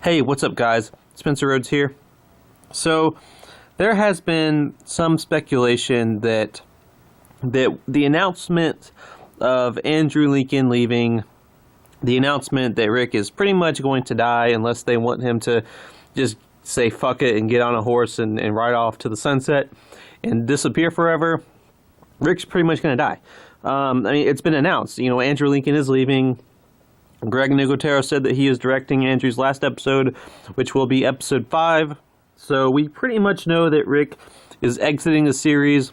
Hey, what's up, guys? Spencer Rhodes here. So, there has been some speculation that the announcement of Andrew Lincoln leaving, the announcement that Rick is pretty much going to die unless they want him to just say fuck it and get on a horse and ride off to the sunset and disappear forever, Rick's pretty much going to die. It's been announced. Andrew Lincoln is leaving. Greg Nicotero said that he is directing Andrew's last episode, which will be episode 5. So we pretty much know that Rick is exiting the series.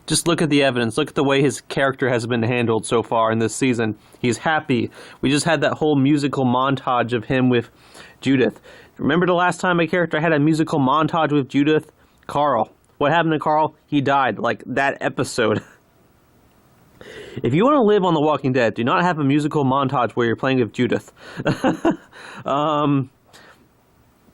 Just look at the evidence. Look at the way his character has been handled so far in this season. He's happy. We just had that whole musical montage of him with Judith. Remember the last time a character had a musical montage with Judith? Carl. What happened to Carl? He died, like that episode. If you want to live on The Walking Dead, do not have a musical montage where you're playing with Judith.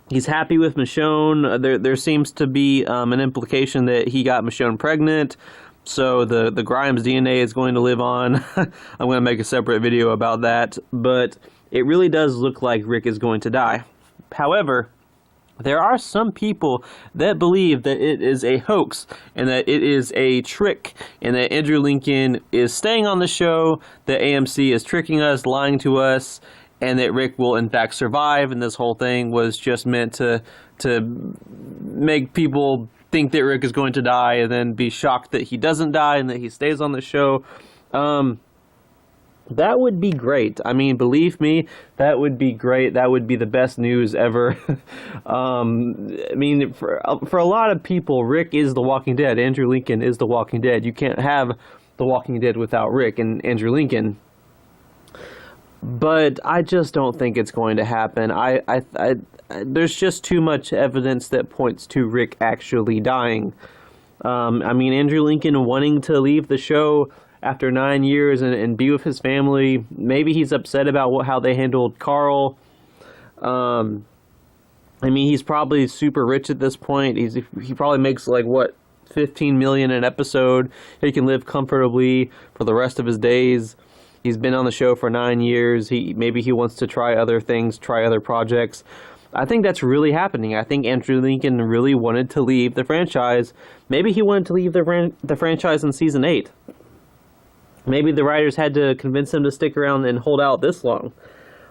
He's happy with Michonne. There seems to be an implication that he got Michonne pregnant, so the Grimes DNA is going to live on. I'm going to make a separate video about that, but it really does look like Rick is going to die. However, there are some people that believe that it is a hoax and that it is a trick and that Andrew Lincoln is staying on the show, that AMC is tricking us, lying to us, and that Rick will in fact survive, and this whole thing was just meant to make people think that Rick is going to die and then be shocked that he doesn't die and that he stays on the show. That would be great. Believe me, that would be great. That would be the best news ever. For a lot of people, Rick is The Walking Dead. Andrew Lincoln is The Walking Dead. You can't have The Walking Dead without Rick and Andrew Lincoln. But I just don't think it's going to happen. There's just too much evidence that points to Rick actually dying. Andrew Lincoln wanting to leave the show after 9 years and be with his family. Maybe he's upset about how they handled Carl. He's probably super rich at this point. He probably makes $15 million an episode. He can live comfortably for the rest of his days. He's been on the show for 9 years. Maybe he wants to try other things, try other projects. I think that's really happening. I think Andrew Lincoln really wanted to leave the franchise. Maybe he wanted to leave the franchise in season 8. Maybe the writers had to convince him to stick around and hold out this long.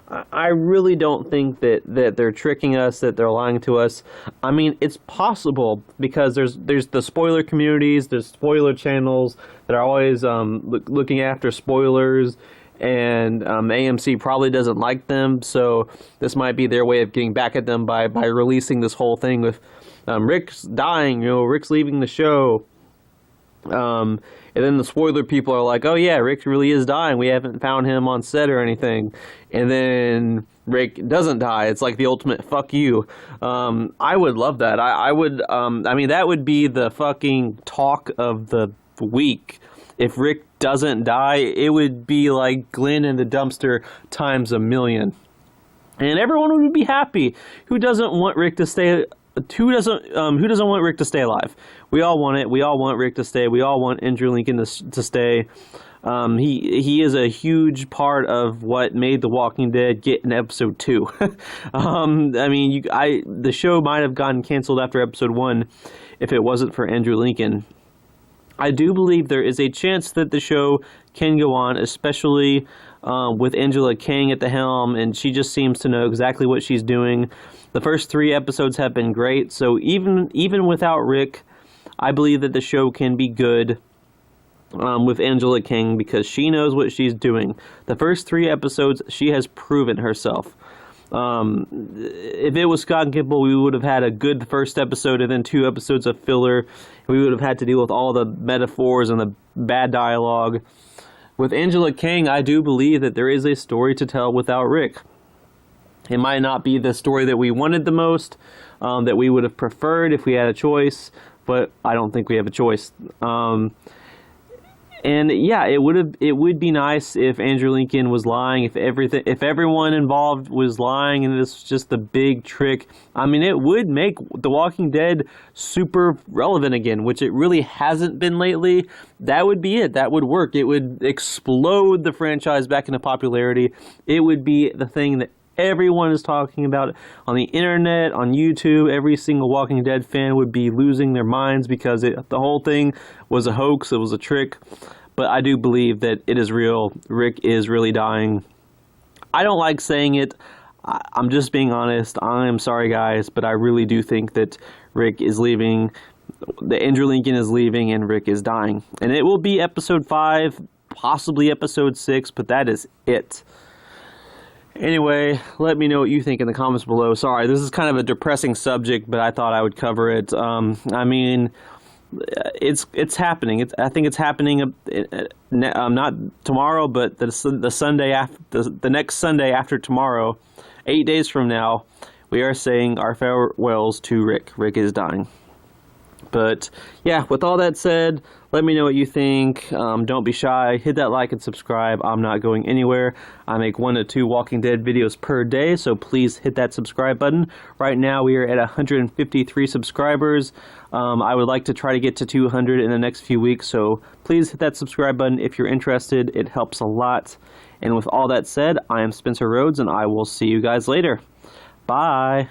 I really don't think that they're tricking us, that they're lying to us. It's possible because there's the spoiler communities, there's spoiler channels that are always looking after spoilers, and AMC probably doesn't like them, so this might be their way of getting back at them by releasing this whole thing with Rick's dying, Rick's leaving the show. And then the spoiler people are like, oh yeah, Rick really is dying. We haven't found him on set or anything. And then Rick doesn't die. It's like the ultimate fuck you. I would love that. I would, that would be the fucking talk of the week. If Rick doesn't die, it would be like Glenn in the dumpster times a million. And everyone would be happy. Who doesn't want Rick to stay? Who doesn't want Rick to stay alive? We all want it. We all want Rick to stay. We all want Andrew Lincoln to stay. He is a huge part of what made The Walking Dead get in episode 2. The show might have gotten canceled after episode 1 if it wasn't for Andrew Lincoln. I do believe there is a chance that the show can go on, especially with Angela Kang at the helm, and she just seems to know exactly what she's doing. The first 3 episodes have been great, so even without Rick, I believe that the show can be good with Angela Kang because she knows what she's doing. The first 3 episodes, she has proven herself. If it was Scott Gimple, we would have had a good first episode and then 2 episodes of filler. We would have had to deal with all the metaphors and the bad dialogue. With Angela Kang, I do believe that there is a story to tell without Rick. It might not be the story that we wanted the most, that we would have preferred if we had a choice, but I don't think we have a choice. And yeah, it would be nice if Andrew Lincoln was lying, if everyone involved was lying, and this was just the big trick. It would make The Walking Dead super relevant again, which it really hasn't been lately. That would be it. That would work. It would explode the franchise back into popularity. It would be the thing that Everyone is talking about it on the internet, on YouTube. Every single Walking Dead fan would be losing their minds because the whole thing was a hoax. It was a trick. But I do believe that it is real. Rick is really dying. I don't like saying it. I'm just being honest. I'm sorry, guys, but I really do think that Rick is leaving. The Andrew Lincoln is leaving, and Rick is dying. And it will be episode 5, possibly episode 6, but that is it. Anyway, let me know what you think in the comments below. Sorry, this is kind of a depressing subject, but I thought I would cover it. I mean, it's happening. I think it's happening. Not tomorrow, but the Sunday after the next Sunday after tomorrow, 8 days from now, we are saying our farewells to Rick. Rick is dying. But yeah, with all that said, let me know what you think. Don't be shy. Hit that like and subscribe. I'm not going anywhere. I make 1 to 2 Walking Dead videos per day, so please hit that subscribe button. Right now we are at 153 subscribers. I would like to try to get to 200 in the next few weeks, so please hit that subscribe button if you're interested. It helps a lot. And with all that said, I am Spencer Rhodes, and I will see you guys later. Bye.